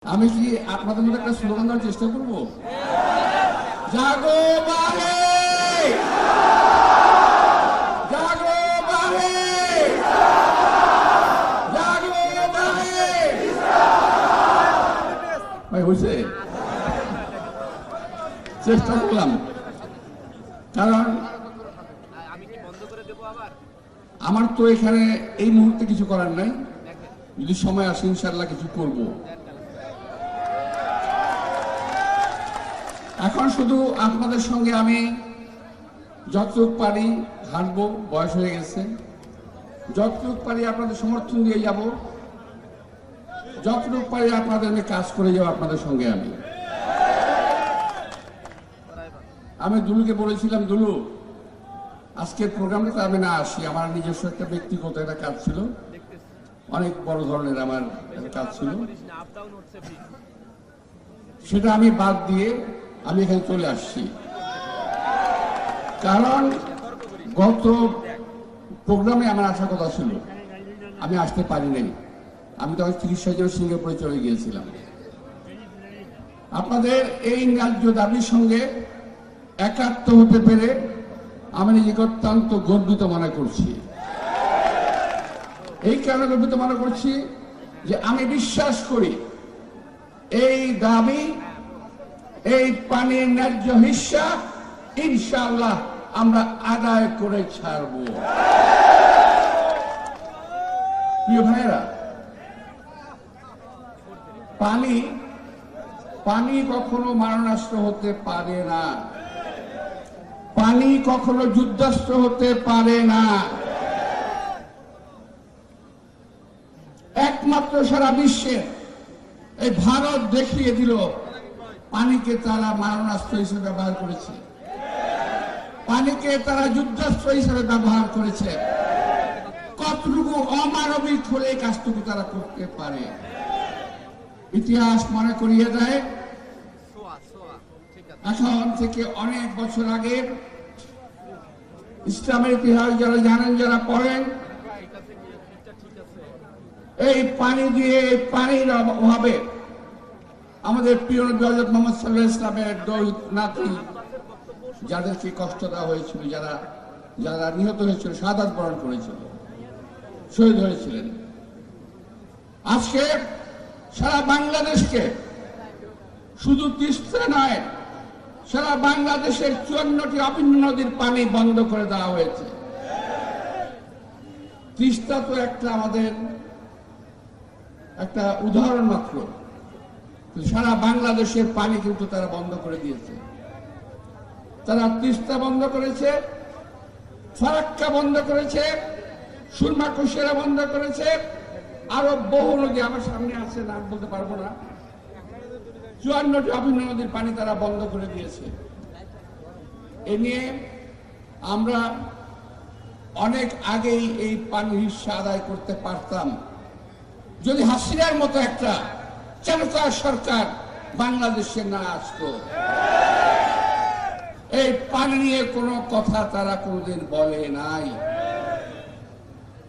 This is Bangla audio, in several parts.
আমি কি আপনাদের মধ্যে একটা স্লোগান দেওয়ার চেষ্টা করবো? জাগো বাহে, জাগো বাহে, জাগো বাহে। ভাই হয়েছে, চেষ্টা করলাম, কারণ আমার তো এখানে এই মুহূর্তে কিছু করার নাই। যদি সময় আসে ইনশাআল্লাহ কিছু করব। এখন শুধু আপনাদের সঙ্গে আমি যতটুকু পারি হাঁটবো, বয়স হয়ে গেছে, যতটুকু পারি আপনাদের সমর্থন দিয়ে যাব, যতটুকু পারি আপনাদের আমি কাজ করে যাব আপনাদের সঙ্গে। আমি দুলুকে বলেছিলাম, দুলু আজকের প্রোগ্রামটাতে আমি না আসি, আমার নিজস্ব একটা ব্যক্তিগত একটা কাজ ছিল, অনেক বড় ধরনের আমার কাজ ছিল, সেটা আমি বাদ দিয়ে আমি এখানে চলে আসছি। কারণ গত প্রোগ্রামে আমার আসার কথা ছিল, আমি আসতে পারি নাই। আমি তখন চিকিৎসার জন্য সিঙ্গাপুরে চলে গিয়েছিলাম। আপনাদের এই ন্যায্য দাবির সঙ্গে একাত্ম হতে পেরে আমি নিজেকে অত্যন্ত গর্বিত মনে করছি। এই কারণে গর্বিত মনে করছি যে আমি বিশ্বাস করি এই দাবি, এই পানির ন্যায্য হিস্সা ইনশাআল্লাহ আমরা আদায় করে ছাড়ব। প্রিয় ভাইয়েরা, পানি কখনো মারণাস্ত্র হতে পারে না, পানি কখনো যুদ্ধাস্ত্র হতে পারে না। একমাত্র সারা বিশ্বে এই ভারত দেখিয়ে দিল পানিকে তারা মারণাস্ত্র হিসেবে ব্যবহার করেছে, পানিকে তারা যুদ্ধাস্ত্র হিসেবে ব্যবহার করেছে। কতটুকু অমানবিক হলে এই কাজটুকু তারা করতে পারে। ইতিহাস মনে করিয়ে দেয়, এখন থেকে অনেক বছর আগে ইসলামের ইতিহাস যারা জানেন, যারা পড়েন, এই পানি দিয়ে, এই পানির অভাবে আমাদের প্রিয় নবী হযরত মুহাম্মদ সাল্লাল্লাহু আলাইহি ওয়াসাল্লামের দুই নাতি যাদেরকে কষ্ট দেওয়া হয়েছিল, যারা নিহত হয়েছিল, শাহাদাত বরণ করেছিল, শহীদ হয়েছিলেন। আজকে সারা বাংলাদেশকে, শুধু তিস্তা নয়, সারা বাংলাদেশের 54টি অভিন্ন নদীর পানি বন্ধ করে দেওয়া হয়েছে। তিস্তা তো আমাদের একটা উদাহরণ মাত্র, সারা বাংলাদেশের পানি কিন্তু তারা বন্ধ করে দিয়েছে। তারা তিস্তা বন্ধ করেছে, ফারাক্কা বন্ধ করেছে, সুরমা কুশিয়ারা বন্ধ করেছে, আরো বহু নদী আমার সামনে আছে, নাম বলতে পারবো না, 54টি অভিন্ন নদীর পানি তারা বন্ধ করে দিয়েছে। এ নিয়ে আমরা অনেক আগেই এই পানির হিস্সা আদায় করতে পারতাম, যদি হাসিনার মতো একটা চালুকার সরকার বাংলাদেশে না আসতো। এই পানি নিয়ে কোনো কথা তারা কোনোদিন বলে নাই,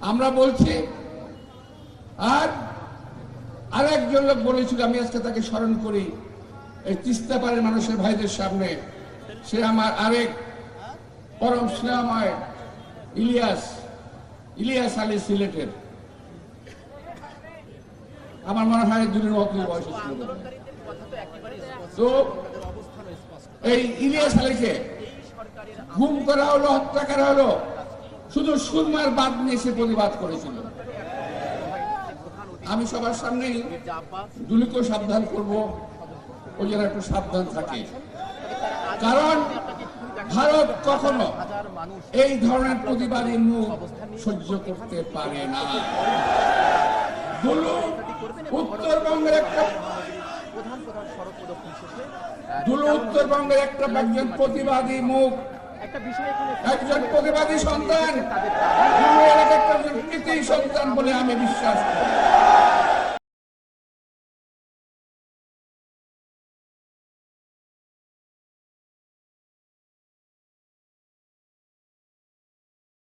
আমরা বলছি। আর আরেকজন লোক বলেছিল, আমি আজকে তাকে স্মরণ করি, এই তিস্তা পাড়ের মানুষের ভাইদের সামনে, সে আমার আরেক পরম স্নেহময় ইলিয়াস আলী সিলেটের, আমার মনে হয় দুদিন বয়স ছিল। তো এই ইলিয়াস আলীকে গুম করা হলো, হত্যা করা হলো, শুধু সুরমার বাদ নিয়ে সে প্রতিবাদ করেছিল। আমি সবার সামনেই দুলুকেও সাবধান করবো, ও যেন একটু সাবধান থাকে, কারণ ভারত কখনো এই ধরনের প্রতিবাদী মুখ সহ্য করতে পারে না। দুলু উত্তরবঙ্গের একটা একজন প্রতিবাদী মুখ, একজন প্রতিবাদী সন্তান, একজন কৃতি সন্তান বলে আমি বিশ্বাস করি।